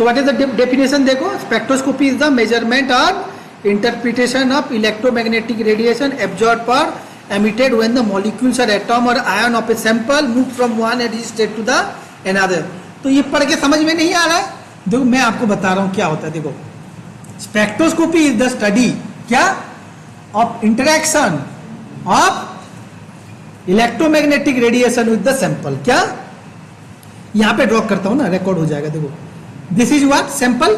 So what is the definition? देखो, spectroscopy is the measurement or interpretation of electromagnetic radiation absorbed or emitted when the molecules or atom or ion of a sample move from one energy state to the another. तो ये पढ़ के समझ में नहीं आ रहा है? देखो मैं आपको बता रहा हूँ क्या होता है. देखो, स्पेक्ट्रोस्कोपी इज द स्टडी क्या of interaction of electromagnetic radiation with the sample. क्या यहां पे ड्रॉ करता हूं ना, रिकॉर्ड हो जाएगा. देखो, दिस इज व्हाट सैंपल.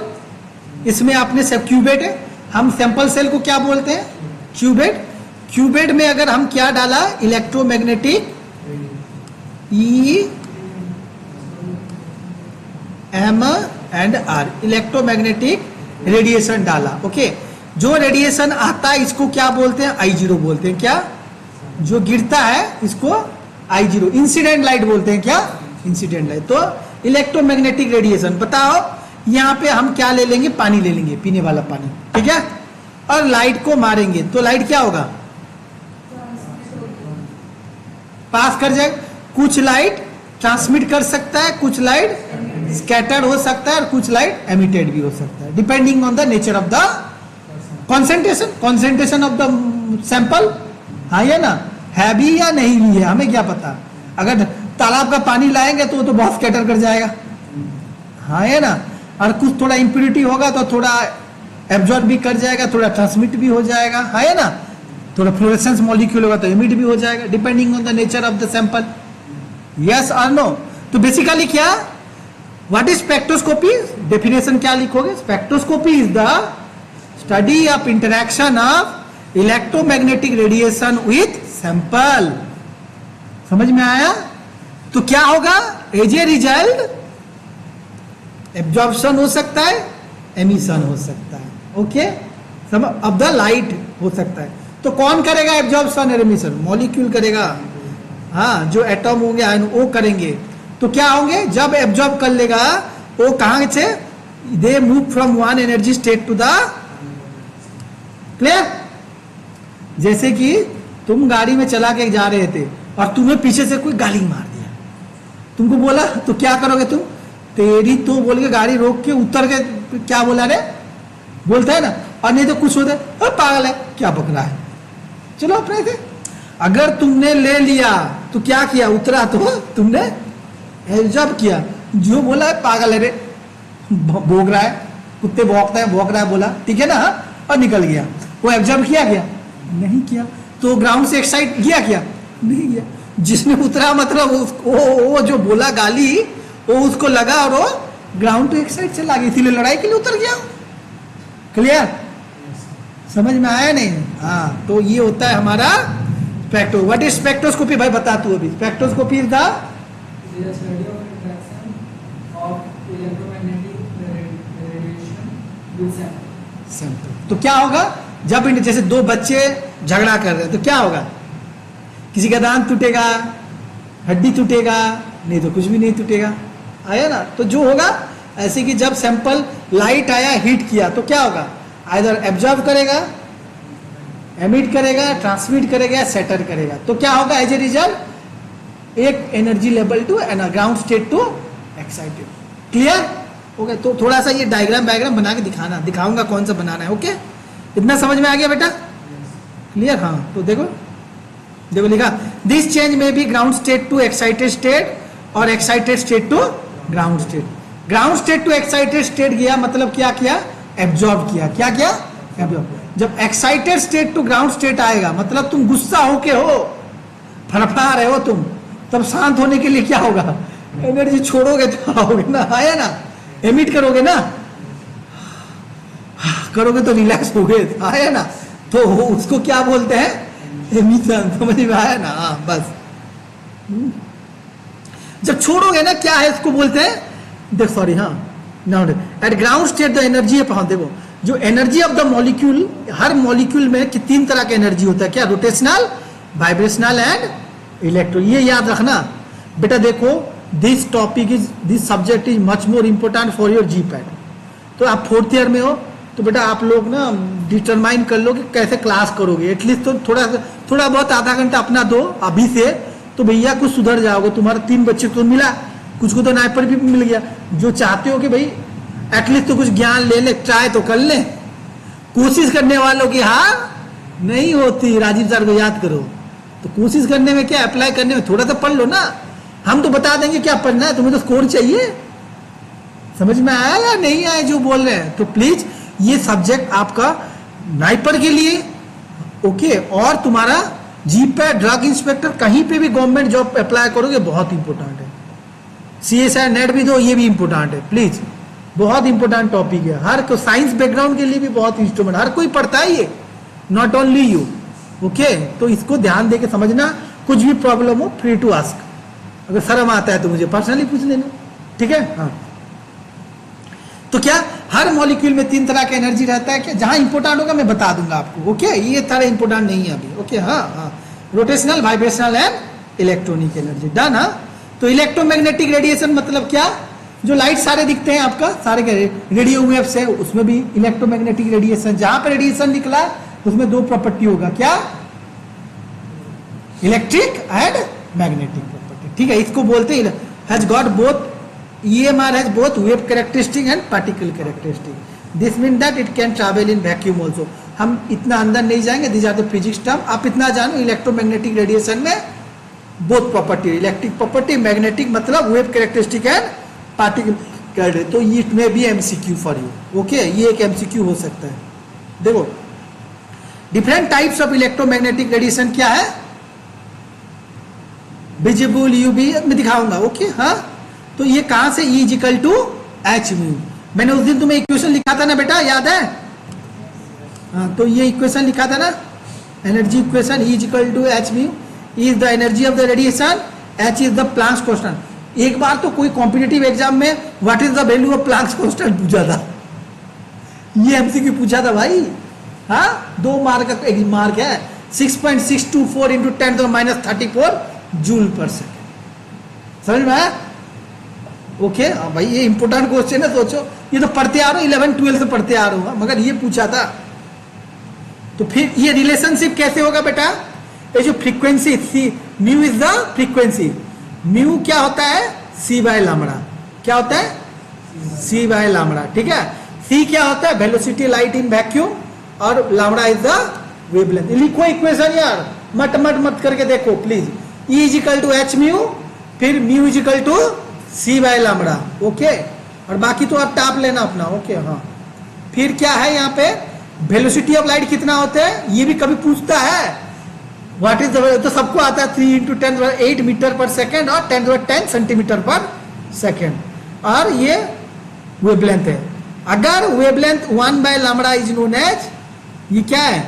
इसमें आपने सब क्यूबेट है. हम सैंपल सेल को क्या बोलते हैं? क्यूबेट. क्यूबेट में अगर हम क्या डाला? Electromagnetic E M and R, electromagnetic radiation डाला. ओके, जो रेडिएशन आता है इसको क्या बोलते हैं? I0 बोलते हैं. क्या जो गिरता है इसको I0, इंसिडेंट लाइट बोलते हैं. क्या इंसिडेंट लाइट. तो इलेक्ट्रोमैग्नेटिक रेडिएशन. बताओ यहां पे हम क्या ले लेंगे? पानी ले लेंगे, पीने वाला पानी. ठीक है, और लाइट को मारेंगे तो लाइट क्या होगा? पास कर जाएगा. कुछ लाइट ट्रांसमिट कर सकता है, कुछ लाइट स्कैटर्ड हो सकता है, और कुछ लाइट एमिटेड भी हो सकता है, depending on the nature of the concentration of the sample. हाँ या ना, है भी या नहीं भी है हमें क्या पता. अगर तालाब का पानी लाएंगे तो वो तो बहुत स्कैटर कर जाएगा. हाँ या ना, और कुछ थोड़ा इंप्योरिटी होगा तो थोड़ा एब्जॉर्ब भी कर जाएगा, थोड़ा ट्रांसमिट भी हो जाएगा. हाँ या ना, थोड़ा फ्लोरेसेंस मॉलिक्यूल होगा तो एमिट भी हो जाएगा, depending on the nature of the sample. Yes और नो. तो बेसिकली क्या, व्हाट इज स्पेक्ट्रोस्कोपी? डेफिनेशन क्या लिखोगे? Spectroscopy is the study of interaction of electromagnetic radiation with sample. समझ में आया? तो क्या होगा? एज ए रिजल्ट एब्जॉर्प्शन हो सकता है, एमिशन हो सकता है. ओके, अब द लाइट हो सकता है. तो कौन करेगा एब्जॉर्प्शन और एमिशन? मॉलिक्यूल करेगा. हाँ, जो एटम होंगे आयन वो करेंगे. तो क्या होंगे? जब एब्जॉर्ब कर लेगा वो कहां से? They move from one energy state to the. Clear? जैसे कि तुम गाड़ी में चला के जा रहे थे और तुम्हें पीछे से कोई गाली मार दिया, तुमको बोला, तो क्या करोगे तुम? तेरी तो बोल के गाड़ी रोक के उतर के क्या बोला रे, बोलता है ना. और नहीं तो कुछ होता है, पागल है, क्या बक रहा है, चलो अपने से. अगर तुमने ले लिया तो क्या किया? उतरा तो तुमने एब्जॉर्ब किया. जो बोला है पागल है रे, भोग रहा है, कुत्ते भौंकता है, भौंक रहा है, बोला ठीक है ना, और निकल गया. वो एब्जॉर्ब किया गया? नहीं किया. तो ग्राउंड से एक्साइट किया क्या? नहीं किया. जिसने उतरा मतलब वो जो बोला गाली, वो उसको लगा और वो ग्राउंड टू एक्साइट चला गया, इसीलिए लड़ाई के लिए उतर गया. क्लियर? समझ में आया नहीं? हाँ, तो ये होता है हमारा स्पेक्ट्रो. What is spectroscopy? भाई बता तू अभी. Spectroscopy is the sample. तो क्या होगा? जब जैसे दो बच्चे झगड़ा कर रहे हैं तो क्या होगा? किसी का दांत टूटेगा, हड्डी टूटेगा, नहीं तो कुछ भी नहीं टूटेगा. आया ना? तो जो होगा ऐसे कि जब सैंपल लाइट आया, हीट किया, तो क्या होगा? आइदर एब्जॉर्ब करेगा, एमिट करेगा, ट्रांसमिट करेगा, सेटर करेगा. तो क्या होगा एज ए रिजल्ट? एक energy level to ground state to excited. Clear? Okay, तो थोड़ा सा ये डायग्राम बना के दिखाऊंगा कौन सा बनाना है. ओके, इतना समझ में आ गया बेटा? क्लियर? हाँ, तो देखो लिखा, दिस चेंज में भी ground state to excited state और excited state to ground state. Ground state to excited state गया मतलब क्या किया? एब्जॉर्ब किया. क्या किया? एब्जॉर्ब. जब excited state to ground state आएगा मतलब तुम गुस्सा होके हो, फड़फड़ा रहे हो तुम, तब शांत होने के लिए क्या होगा? एनर्जी छोड़ोगे तो आओगे ना. आया ना? एमिट करोगे ना, करोगे तो रिलैक्स हो गए. आया ना? तो उसको क्या बोलते हैं? एमिशन. समझ में आया ना? हाँ, बस. जब छोड़ोगे ना, क्या है इसको बोलते हैं? देख, सॉरी, हाँ, at ground state the energy है. देखो, जो एनर्जी ऑफ द मॉलिक्यूल, हर मॉलिक्यूल में तीन तरह का एनर्जी होता है. क्या? Rotational, vibrational and electro. ये याद रखना बेटा. देखो, this subject is much more important for your GPAT. तो आप 4th ईयर में हो तो बेटा आप लोग ना डिटरमाइन कर लो कि कैसे क्लास करोगे. एटलीस्ट तो थोड़ा बहुत आधा घंटा अपना दो अभी से, तो भैया कुछ सुधर जाओगे. तुम्हारे 3 बच्चे तो मिला, कुछ को तो नाइपर भी मिल गया. जो चाहते हो कि भाई एटलीस्ट तो कुछ ज्ञान ले ले, ट्राई तो कर ले। कोशिश करने वालों की हार नहीं होती, राजीव सर को याद करो। तो कोशिश करने में क्या, अप्लाई करने में थोड़ा सा पढ़ लो ना, हम तो बता देंगे क्या पढ़ना है, तुम्हें तो स्कोर चाहिए। समझ में आया या नहीं आया जो बोल रहे हैं? तो प्लीज ये सब्जेक्ट आपका नाइपर के लिए ओके, और तुम्हारा जीपे ड्रग इंस्पेक्टर कहीं पे भी गवर्नमेंट जॉब अप्लाई करोगे बहुत इंपॉर्टेंट है। CSI नेट भी दो, ये भी इंपॉर्टेंट है प्लीज, बहुत इंपॉर्टेंट टॉपिक है। हर को साइंस बैकग्राउंड के लिए भी बहुत इंस्ट्रूमेंट, हर कोई पढ़ता है ये, नॉट ओनली यू ओके। तो इसको ध्यान देके समझना, कुछ भी प्रॉब्लम हो फ्री टू आस्क, अगर शर्म आता है तो मुझे पर्सनली पूछ लेना, ठीक है। हाँ, तो क्या हर मॉलिक्यूल में 3 तरह का एनर्जी रहता है क्या? जहां इंपॉर्टेंट होगा मैं बता दूंगा आपको ओके, ये तरह इंपॉर्टेंट नहीं है अभी ओके। हाँ हाँ, rotational, vibrational and electronic energy, done. हाँ, तो इलेक्ट्रोमैग्नेटिक रेडिएशन मतलब क्या? जो लाइट सारे दिखते हैं आपका, सारे के रेडियो वेव्स है, उसमें भी इलेक्ट्रोमैग्नेटिक रेडिएशन, जहां पर रेडिएशन निकला उसमें 2 प्रॉपर्टी होगा, क्या? इलेक्ट्रिक एंड मैग्नेटिक प्रॉपर्टी, ठीक है। इसको बोलते हैं has got both, EMR has both wave characteristic and particle characteristic. This means that it can travel in vacuum also. हम इतना अंदर नहीं जाएंगे, these are the physics term। आप इतना जानो इलेक्ट्रोमैग्नेटिक रेडिएशन में both property, electric property, magnetic मतलब wave characteristic and particle characteristic. तो इट में भी MCQ फॉर यू ओके, ये एक MCQ हो सकता है। देखो different types of electromagnetic radiation क्या है, विजिबल, UV में दिखाऊंगा ओके। हाँ, तो ये कहां से, E equal to H mu, मैंने उस दिन तुम्हें इक्वेशन लिखा था ना बेटा, याद है? हाँ, तो ये इक्वेशन लिखा था ना, energy equation, E equal to H mu is the energy of the radiation, H is the Planck's constant. एक बार तो कोई कॉम्पिटिटिव एग्जाम में what is the value of Planck's constant पूछा था, ये MCQ पूछा था भाई। हाँ, 2 मार्क का एक मार्क है, 6.624 इंटू 10⁻34 जूल पर सेकेंड। समझ में आया ओके? हाँ भाई, ये इंपोर्टेंट क्वेश्चन है, सोचो ये तो पढ़ते आ रहे हो, 11-12 से पढ़ते आ रहे हो, मगर ये पूछा था। तो फिर ये रिलेशनशिप कैसे होगा बेटा? ये जो frequency C, mu is the frequency, mu क्या होता है? C/λ, क्या होता है? C/λ, ठीक है। C क्या होता है? वेलोसिटी लाइट इन वैक्यूम, और λ इज द वेवलेंथ। लिखो इक्वेशन यार, मत मत मत करके देखो please. E is equal to H mu, फिर mu is equal to C/λ okay, और बाकी तो आप टाप लेना अपना ओके। हाँ, फिर क्या है यहाँ पे, वेलोसिटी ऑफ लाइट कितना होता है, ये भी कभी पूछता है। व्हाट इज द, तो सबको आता है 3 × 10⁸ मीटर पर सेकेंड और 10⁻10 सेंटीमीटर पर सेकेंड, और ये वेवलेंथ है। अगर वेवलेंथ 1/λ इज नोन एज, ये क्या है?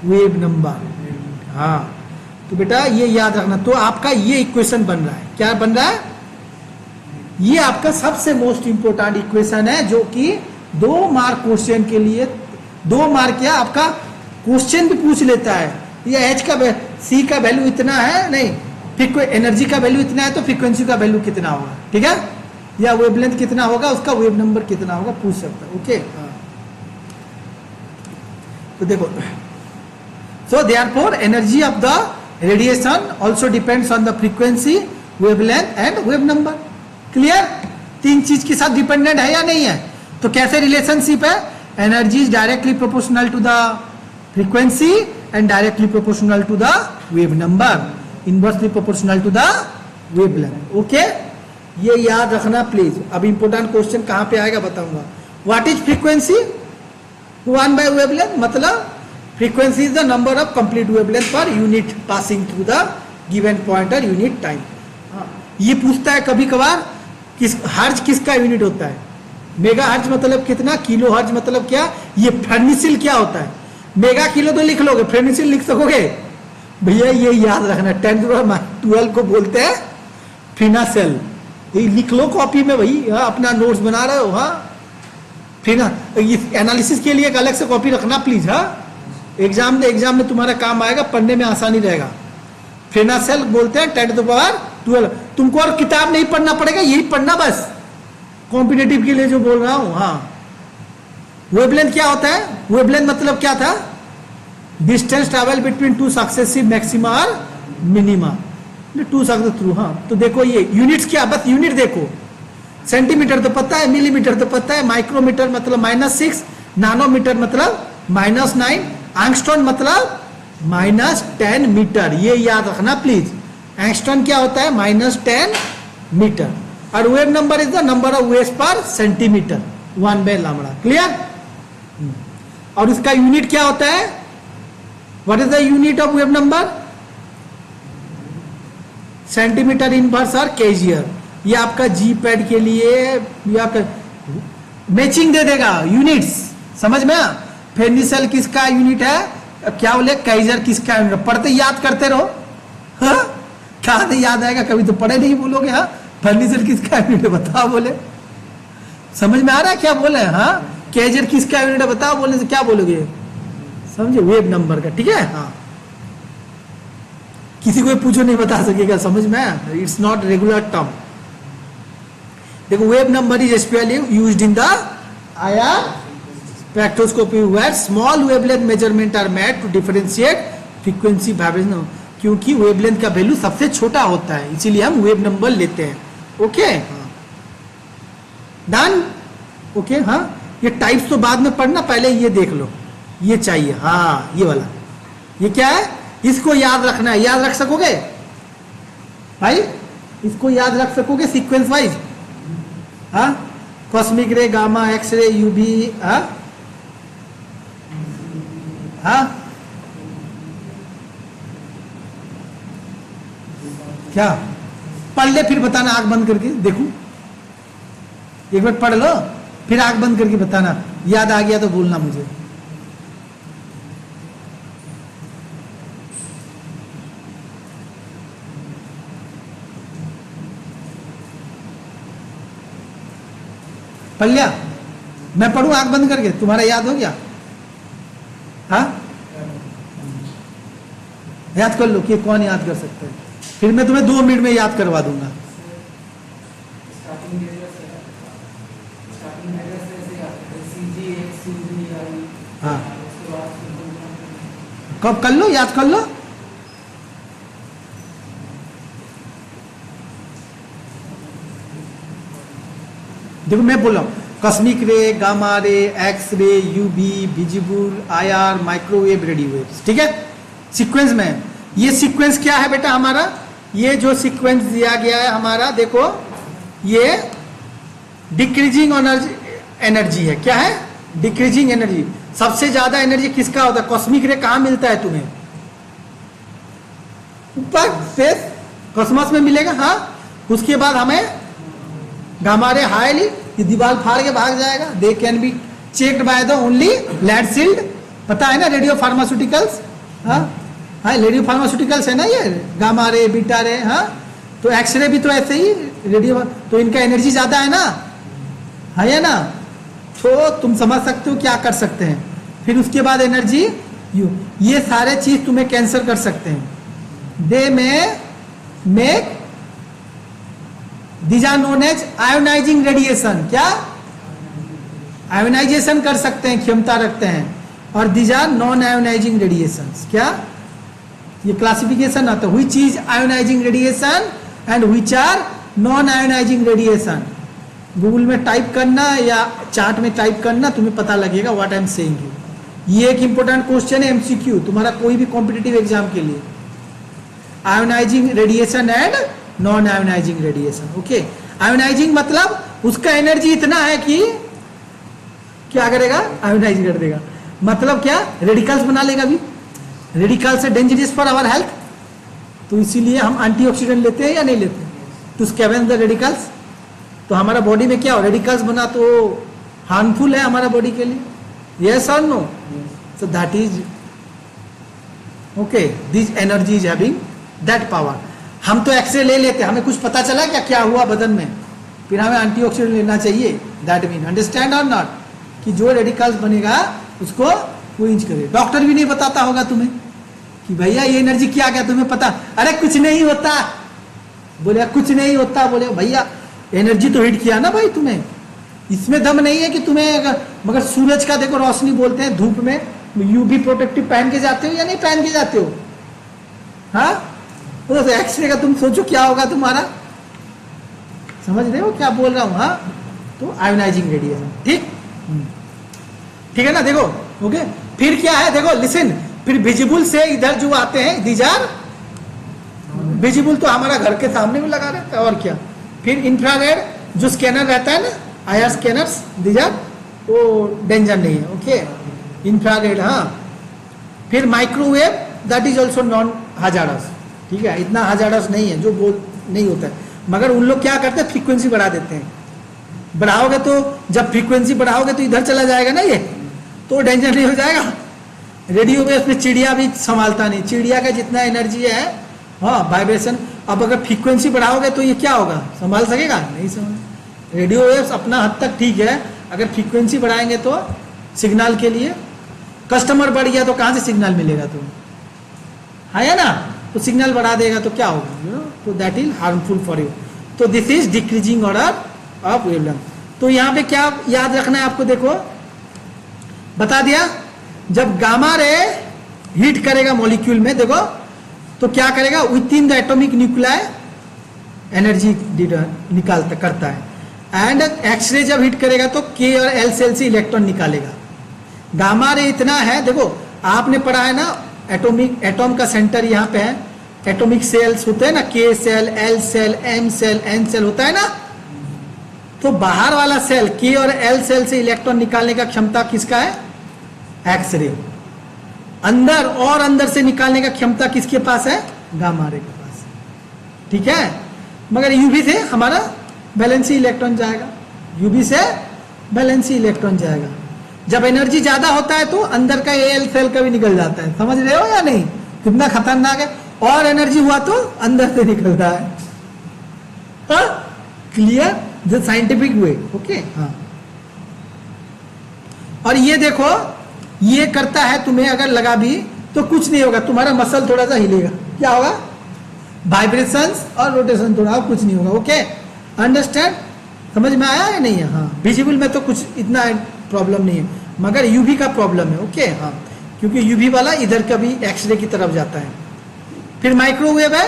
Wave number. हाँ, तो बेटा ये याद रखना। तो आपका ये इक्वेशन बन रहा है, क्या बन रहा है? ये आपका सबसे मोस्ट इंपोर्टेंट इक्वेशन है, जो कि 2 मार्क क्वेश्चन के लिए, 2 मार्क क्या आपका क्वेश्चन भी पूछ लेता है। ये H का, C का वैल्यू इतना है, नहीं एनर्जी का वैल्यू इतना है, तो फ्रीक्वेंसी का वैल्यू कितना होगा, ठीक है, या वेवलेंथ कितना होगा, उसका वेव नंबर कितना होगा, पूछ सकता है ओके। तो देखो, so therefore energy of the radiation also depends on the frequency, wavelength and wave number. Clear? 3 चीज के साथ डिपेंडेंट है या नहीं है? तो कैसे रिलेशनशिप है? Energy is directly proportional to the frequency and directly proportional to the wave number, inversely proportional to the wavelength okay. ये याद रखना प्लीज। अब इंपोर्टेंट क्वेश्चन कहां पे आएगा बताऊंगा। What is frequency? 1/वेवलेंथ, मतलब frequency is the number of complete wavelength per unit passing through the given point और यूनिट टाइम। ये पूछता है कभी कभार, किस हर्ज किसका यूनिट होता है? मेगा हर्ज मतलब कितना, किलो हर्ज मतलब क्या, ये फेर्निसिल क्या होता है? मेगा किलो तो लिख लोगे, फेर्निसिल लिख सकोगे भैया? ये याद रखना, 10⁻12 को बोलते हैं फिनासेल। ये लिख लो कॉपी में भाई, अपना नोट्स बना रहे हो। हाँ, फिर एनालिसिस के लिए एक अलग से कॉपी रखना प्लीज। हाँ, एग्जाम में तुम्हारा काम आएगा, पढ़ने में आसानी रहेगा। फिनासेल बोलते हैं 10⁻12। तुमको और किताब नहीं पढ़ना पड़ेगा, यही पढ़ना बस, कॉम्पिटिटिव के लिए जो बोल रहा हूं। हाँ, वेवलेंथ क्या होता है? वेवलेंथ मतलब क्या था? Distance travel between 2 successive maxima और मिनिमा, 2 सक्सेसिव थ्रू। हाँ, तो देखो ये यूनिट्स क्या, बस यूनिट देखो, सेंटीमीटर तो पता है, मिलीमीटर तो पता है, माइक्रोमीटर मतलब -6, नानोमीटर मतलब -9, एंगस्ट्रॉन मतलब -10 मीटर। ये याद रखना प्लीज। एंगस्ट्रॉन क्या होता है? -10 मीटर। और wave number is the number of waves पर सेंटीमीटर 1/λ। क्लियर? और इसका यूनिट क्या होता है? What is the unit of wave number? Centimetre inverse और केजियर। ये आपका जी पैड के लिए मैचिंग दे देगा यूनिट्स, समझ में? फेनिसल किसका यूनिट है, क्या बोले, केजियर किसका यूनिट है? पढ़ते याद करते रहो। हाँ? कहाँ से याद आएगा? कभी तो पढ़े नहीं बोलोगे। हाँ, फेनिसल किसका यूनिट है बताओ, बोले। समझ में आ रहा है क्या बोले? हाँ, केजियर किसका यूनिट है बताओ, बोलने से क्या बोलोगे? समझे? वेव नंबर का। ठीक है? हाँ, किसी को पूछो नहीं बता सकेगा, समझ में? It's not regular term. देखो, wave number is specially used in the IR spectroscopy where small wavelength measurement are made to differentiate frequency vibration. क्योंकि वेवलेंथ का वैल्यू सबसे छोटा होता है, इसीलिए हम वेव नंबर लेते हैं। Okay, done? ओके, हाँ, ये टाइप्स तो बाद में पढ़ना, पहले ये देख लो। ये चाहिए, हाँ, ये वाला। ये क्या है? इसको याद रखना है। याद रख सकोगे भाई? इसको याद रख सकोगे सीक्वेंस वाइज? हाँ, कॉस्मिक रे, गामा, एक्स रे, यूवी। हाँ हाँ, क्या पढ़ ले फिर बताना, आंख बंद करके देखूं। एक बार पढ़ लो फिर आंख बंद करके बताना, याद आ गया तो बोलना मुझे। पढ़ लिया? मैं पढ़ूं आंख बंद करके? तुम्हारा याद हो गया? हाँ, याद कर लो कि कौन याद कर सकता है, फिर मैं तुम्हें 2 मिनट में याद करवा दूंगा। हाँ, कब कर लो, याद कर लो। देखो, मैं बोल रहा हूं कॉस्मिक रे, gamma ray, X ray, UV, visible, IR, microwave, radio waves. ठीक है, सीक्वेंस में। ये सीक्वेंस क्या है बेटा हमारा? ये जो सीक्वेंस दिया गया है हमारा, देखो, ये डिक्रीजिंग एनर्जी है। क्या है? Decreasing energy. सबसे ज्यादा एनर्जी किसका होता है? कॉस्मिक रे कहां मिलता है तुम्हें? ऊपर स्पेस कॉस्मोस में मिलेगा। हाँ, उसके बाद हमें गामा रे हाईली, ये दीवार फाड़ के भाग जाएगा। They can be checked by the only lead sealed. पता है ना, रेडियो फार्मास्यूटिकल्स। हाँ हाँ, रेडियो फार्मास्यूटिकल्स है ना ये, गामा रे, बीटा रे। हाँ, तो एक्सरे भी तो ऐसे ही रेडियो, तो इनका एनर्जी ज्यादा है ना, है ना? तो तुम समझ सकते हो क्या कर सकते हैं। फिर उसके बाद एनर्जी ये सारे चीज तुम्हें कैंसर कर सकते हैं। They may make these are known as ionising radiation. क्या? आयोनाइजेशन कर सकते हैं, क्षमता रखते हैं। और these are non ionising radiation. क्या? ये क्लासिफिकेशन आता है, which is ionising radiation and which are non ionising radiation. Google में टाइप करना या चार्ट में टाइप करना, तुम्हें पता लगेगा what I am saying you. ये एक इंपॉर्टेंट क्वेश्चन है एमसीक्यू तुम्हारा कोई भी कॉम्पिटिटिव एग्जाम के लिए। Ionising radiation and non ionising radiation. Okay, ionising मतलब उसका एनर्जी इतना है कि क्या करेगा? आयोनाइज कर देगा। मतलब क्या? रेडिकल्स बना लेगा। भी radicals dangerous for our health, तो इसीलिए हम एंटीऑक्सीडेंट लेते हैं या नहीं लेते, टू स्कैवेंज द रेडिकल्स। तो हमारा बॉडी में क्या हो, रेडिकल्स बना तो हार्मफुल है हमारा बॉडी के लिए। यस और no? So that is okay, this energy is having that power. हम तो एक्सरे ले लेते, हमें कुछ पता चला क्या हुआ बदन में, फिर हमें एंटीऑक्सीडेंट लेना चाहिए। दैट मीन, अंडरस्टैंड और नॉट, कि जो रेडिकल्स बनेगा उसको वो इंच करे। डॉक्टर भी नहीं बताता होगा तुम्हें कि भैया ये एनर्जी क्या क्या, तुम्हें पता? अरे कुछ नहीं होता, बोले कुछ नहीं होता, बोले भैया एनर्जी तो हिट किया ना भाई तुम्हें, इसमें दम नहीं है कि तुम्हें। मगर सूरज का देखो रोशनी, बोलते हैं धूप में यूवी प्रोटेक्टिव पहन के जाते हो या नहीं पहन के जाते हो? हाँ, तो एक्सरे का तुम सोचो क्या होगा तुम्हारा। समझ रहे हो क्या बोल रहा हूँ? हाँ, तो आयोनाइजिंग रेडिएशन, ठीक ठीक है ना? देखो, ओके। फिर क्या है, देखो लिसन, फिर विजिबल से इधर जो आते हैं, दीज आर विजिबल, तो हमारा घर के सामने भी लगा रहता है, और क्या। फिर इंफ्रारेड जो स्कैनर रहता है ना, आईआर स्कैनर्स, दीज आर, वो डेंजर नहीं है, ओके। इंफ्रारेड, हाँ। फिर microwave, that is also non hazardous, ठीक है, इतना हाजारस नहीं है, जो बोल नहीं होता है, मगर उन लोग क्या करते हैं, फ्रीक्वेंसी बढ़ा देते हैं। बढ़ाओगे तो, जब फ्रीक्वेंसी बढ़ाओगे तो इधर चला जाएगा ना, ये तो डेंजर नहीं हो जाएगा। रेडियो वेव में चिड़िया भी संभालता नहीं, चिड़िया का जितना एनर्जी है, हाँ, वाइब्रेशन। अब अगर फ्रीक्वेंसी बढ़ाओगे तो ये क्या होगा, संभाल सकेगा? नहीं संभाल। रेडियो वेव्स अपना हद तक ठीक है, अगर फ्रीक्वेंसी बढ़ाएंगे तो सिग्नल के लिए, कस्टमर बढ़ गया तो कहाँ से सिग्नल मिलेगा? तो है ना, तो सिग्नल बढ़ा देगा तो क्या होगा, यू नो, तो that is harmful for you. तो this is decreasing order of wavelength. तो यहाँ पे क्या याद रखना है आपको, देखो बता दिया, जब गामा रे हीट करेगा मॉलिक्यूल में, देखो तो क्या करेगा, with in the atomic nuclei energy निकालता करता है। एंड एक्सरे जब हिट करेगा तो के और एल सेल से इलेक्ट्रॉन निकालेगा। गामा रे इतना है, देखो आपने पढ़ा है ना, एटॉमिक, एटॉम का सेंटर यहाँ पे है, एटॉमिक सेल्स होते हैं ना, K shell, L shell, M shell, N shell होता है ना, तो बाहर वाला सेल के और एल सेल से इलेक्ट्रॉन निकालने का क्षमता किसका है, एक्सरे। अंदर और अंदर से निकालने का क्षमता किसके पास है, गामा रे के पास, ठीक है। मगर यूवी से हमारा वैलेंसी इलेक्ट्रॉन जाएगा, यूवी से वैलेंसी इलेक्ट्रॉन जाएगा। जब एनर्जी ज्यादा होता है तो अंदर का एल सेल का भी निकल जाता है, समझ रहे हो या नहीं, कितना खतरनाक है। और एनर्जी हुआ तो अंदर से निकलता है, clear, the scientific way, okay, हाँ। और ये देखो, ये करता है, तुम्हें अगर लगा भी तो कुछ नहीं होगा, तुम्हारा मसल थोड़ा सा हिलेगा, क्या होगा, वाइब्रेशंस और रोटेशन थोड़ा, कुछ नहीं होगा, ओके, अंडरस्टैंड, समझ में आया या नहीं है? हाँ, विजिबल में तो कुछ इतना प्रॉब्लम नहीं है, मगर यूवी का प्रॉब्लम है, ओके, हाँ, क्योंकि यूवी वाला इधर का भी एक्सरे की तरफ जाता है। फिर माइक्रोवेव है,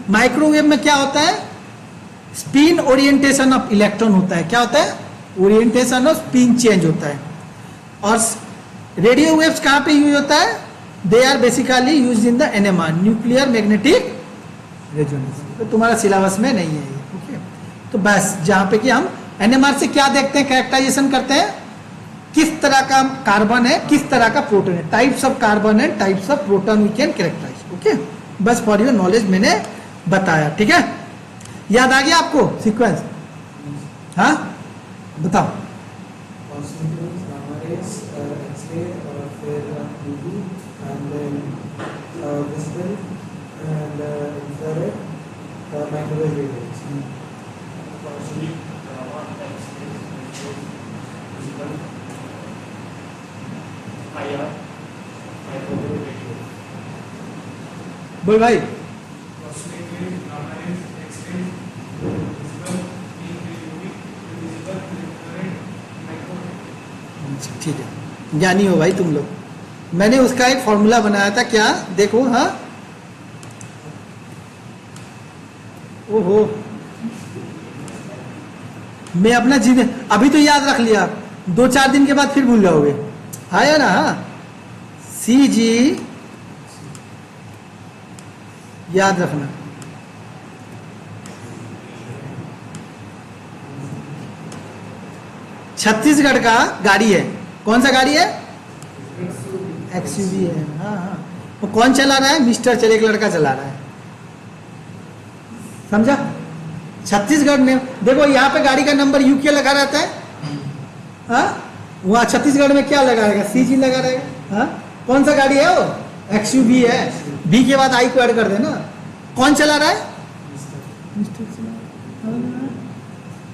माइक्रोवेव में क्या होता है, स्पिन ओरिएंटेशन ऑफ इलेक्ट्रॉन होता है, क्या होता है, ओरिएंटेशन ऑफ स्पिन चेंज होता है। और रेडियो वेव्स कहां पे यूज होता है, they are basically use in the NMR, nuclear magnetic resonance, तो तुम्हारा सिलेबस में नहीं है ये, ओके। तो बस जहां पे कि हम एनएमआर से क्या देखते हैं, कैरेक्टराइजेशन करते हैं, किस तरह का कार्बन है, किस तरह का प्रोटॉन है, types of carbon and types of proton we can characterise, okay. बस फॉर योर नॉलेज मैंने बताया, ठीक है, याद आ गया आपको सीक्वेंस? हाँ, बताओ। बोल भाई। ठीक है, ज्ञानी हो भाई तुम लोग। मैंने उसका एक फॉर्मूला बनाया था, क्या देखो, हाँ, ओहो, मैं अपना जीवन अभी तो याद रख लिया, 2-4 दिन के बाद फिर भूल जाओगे, आया ना, हाँ, सी जी याद रखना। छत्तीसगढ़ का गाड़ी है, कौन सा गाड़ी है, एक्सयूवी है, हाँ हाँ। वो कौन चला रहा है, मिस्टर चल, एक लड़का चला रहा है, समझा। छत्तीसगढ़ में देखो, यहाँ पे गाड़ी का नंबर यूके लगा रहता है, हाँ, वहाँ छत्तीसगढ़ में क्या लगा रहेगा, सीजी लगा रहेगा, हाँ। कौन सा गाड़ी है वो, एक्सयूवी है, बी के बाद आई को ऐड कर देना। कौन चला रहा है,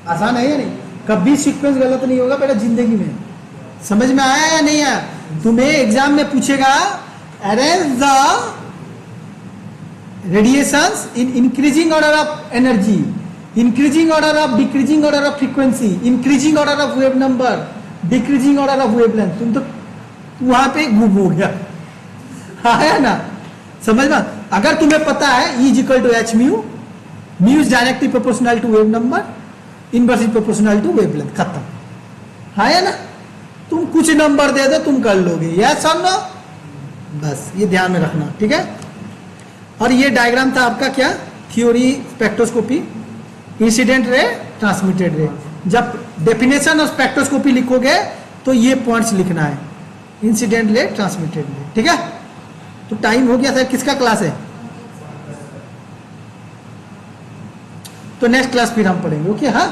आसान है या नहीं, कभी सीक्वेंस गलत नहीं होगा बेटा जिंदगी में, समझ में आया या नहीं आया? तुम्हें एग्जाम में पूछेगा, arrange the radiations in increasing order of energy, increasing order of, decreasing order of frequency, increasing order of wave number, decreasing order of wavelength. तुम तो वहां पे गुम हो गया, आया ना, समझ में। अगर तुम्हें पता है E = H μ, mu is directly proportional to wave number, inversely proportional to wavelength, खत्म। हाँ या ना? तुम कुछ नंबर दे दो तुम कर लोगे, यस और नो, बस ये ध्यान में रखना, ठीक है। और ये डायग्राम था आपका क्या, theory spectroscopy, incident ray, transmitted रे। जब डेफिनेशन ऑफ स्पेक्ट्रोस्कोपी लिखोगे तो ये पॉइंट्स लिखना है, इंसिडेंट रे, ट्रांसमिटेड रे, ठीक है। तो टाइम हो गया सर, किसका क्लास है? तो नेक्स्ट क्लास फिर हम पढ़ेंगे, ओके। हाँ